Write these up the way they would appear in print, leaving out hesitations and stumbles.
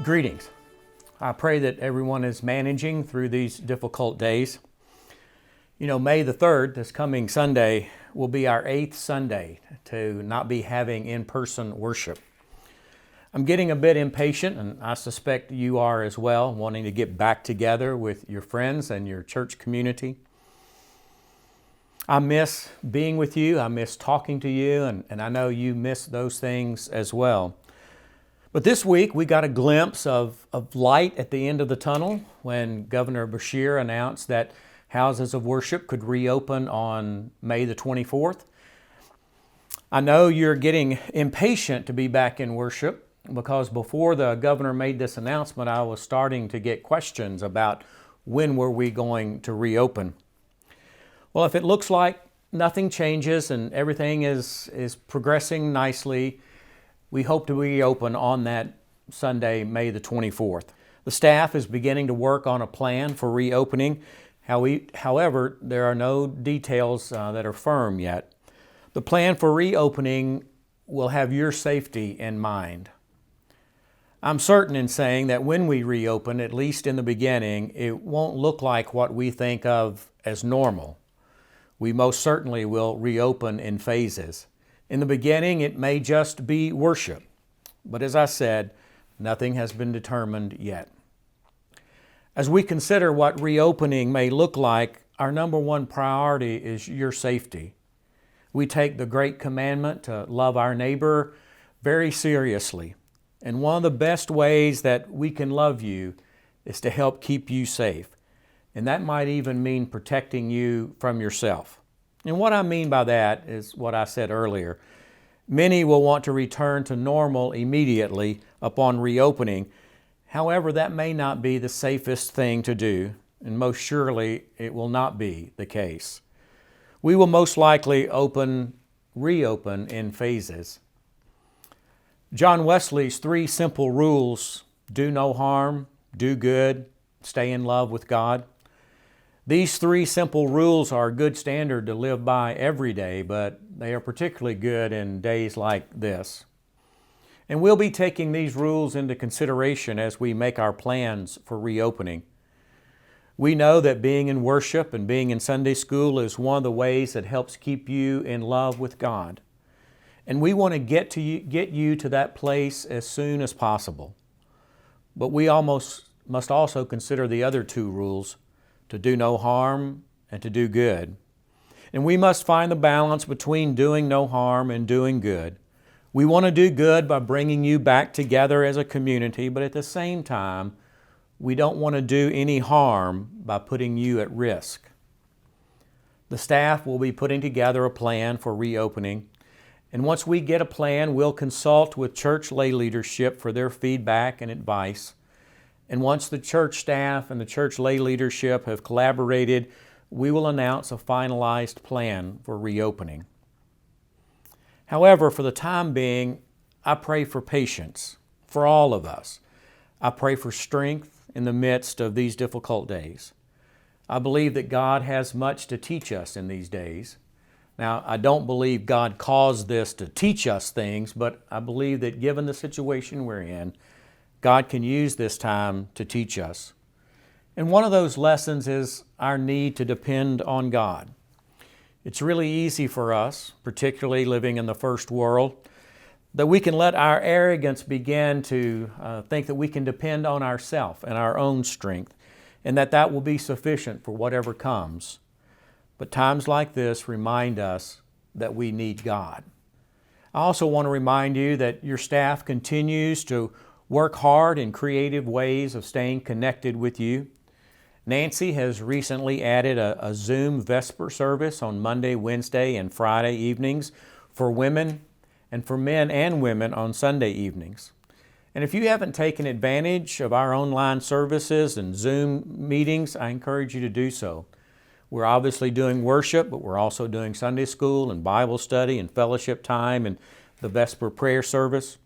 Greetings. I pray that everyone is managing through these difficult days. You know, May the 3rd, this coming Sunday, will be our 8th Sunday to not be having in-person worship. I'm getting a bit impatient, and I suspect you are as well, wanting to get back together with your friends and your church community. I miss being with you. I miss talking to you, and I know you miss those things as well. But this week, we got a glimpse of light at the end of the tunnel when Governor Beshear announced that houses of worship could reopen on May the 24th. I know you're getting impatient to be back in worship because before the governor made this announcement, I was starting to get questions about when were we going to reopen. Well, if it looks like nothing changes and everything is progressing nicely, we hope to reopen on that Sunday, May the 24th. The staff is beginning to work on a plan for reopening. However, there are no details that are firm yet. The plan for reopening will have your safety in mind. I'm certain in saying that when we reopen, at least in the beginning, it won't look like what we think of as normal. We most certainly will reopen in phases. In the beginning, it may just be worship, but as I said, nothing has been determined yet. As we consider what reopening may look like, our number one priority is your safety. We take the great commandment to love our neighbor very seriously, and one of the best ways that we can love you is to help keep you safe, and that might even mean protecting you from yourself. And what I mean by that is what I said earlier. Many will want to return to normal immediately upon reopening. However, that may not be the safest thing to do, and most surely it will not be the case. We will most likely reopen in phases. John Wesley's 3 simple rules: do no harm, do good, stay in love with God. These 3 simple rules are a good standard to live by every day, but they are particularly good in days like this. And we'll be taking these rules into consideration as we make our plans for reopening. We know that being in worship and being in Sunday school is one of the ways that helps keep you in love with God. And we want to get you to that place as soon as possible. But we must also consider the other 2 rules: to do no harm and to do good. And we must find the balance between doing no harm and doing good. We want to do good by bringing you back together as a community, but at the same time, we don't want to do any harm by putting you at risk. The staff will be putting together a plan for reopening, and once we get a plan, we'll consult with church lay leadership for their feedback and advice. And once the church staff and the church lay leadership have collaborated, we will announce a finalized plan for reopening. However, for the time being, I pray for patience for all of us. I pray for strength in the midst of these difficult days. I believe that God has much to teach us in these days. Now, I don't believe God caused this to teach us things, but I believe that given the situation we're in, God can use this time to teach us. And one of those lessons is our need to depend on God. It's really easy for us, particularly living in the first world, that we can let our arrogance begin to think that we can depend on ourselves and our own strength, and that will be sufficient for whatever comes. But times like this remind us that we need God. I also want to remind you that your staff continues to work hard in creative ways of staying connected with you. Nancy has recently added a Zoom Vesper service on Monday, Wednesday, and Friday evenings for women, and for men and women on Sunday evenings. And if you haven't taken advantage of our online services and Zoom meetings, I encourage you to do so. We're obviously doing worship, but we're also doing Sunday school and Bible study and fellowship time and the Vesper prayer service.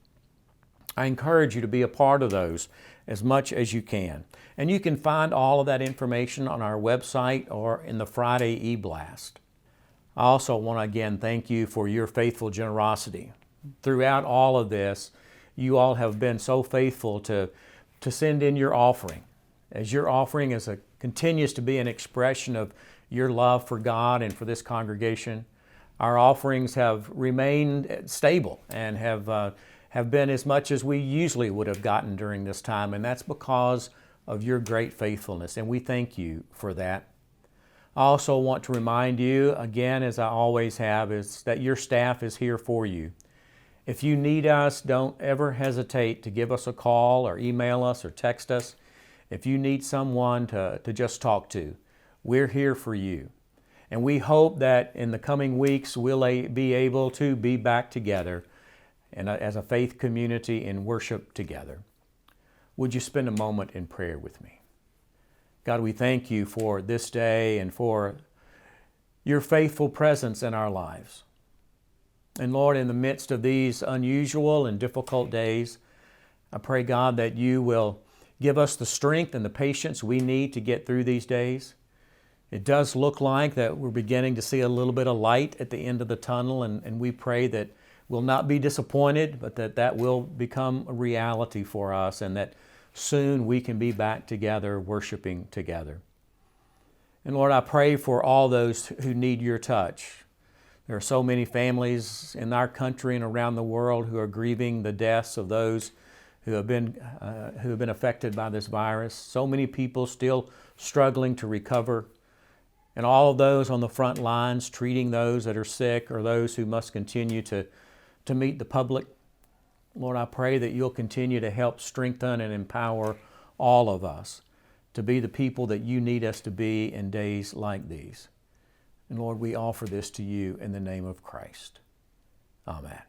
I encourage you to be a part of those as much as you can. And you can find all of that information on our website or in the Friday e-blast. I also want to again thank you for your faithful generosity. Throughout all of this, you all have been so faithful to to send in your offering. As your offering continues to be an expression of your love for God and for this congregation, our offerings have remained stable and have been as much as we usually would have gotten during this time, and that's because of your great faithfulness, and we thank you for that. I also want to remind you, again, as I always have, is that your staff is here for you. If you need us, don't ever hesitate to give us a call or email us or text us. If you need someone to just talk to, we're here for you. And we hope that in the coming weeks we'll be able to be back together and as a faith community and worship together. Would you spend a moment in prayer with me? God, we thank you for this day and for your faithful presence in our lives. And Lord, in the midst of these unusual and difficult days, I pray, God, that you will give us the strength and the patience we need to get through these days. It does look like that we're beginning to see a little bit of light at the end of the tunnel, and we pray that we'll not be disappointed, but that will become a reality for us, and that soon we can be back together, worshiping together. And Lord, I pray for all those who need your touch. There are so many families in our country and around the world who are grieving the deaths of those who have been affected by this virus. So many people still struggling to recover. And all of those on the front lines treating those that are sick or those who must continue to meet the public. Lord, I pray that you'll continue to help strengthen and empower all of us to be the people that you need us to be in days like these. And Lord, we offer this to you in the name of Christ. Amen.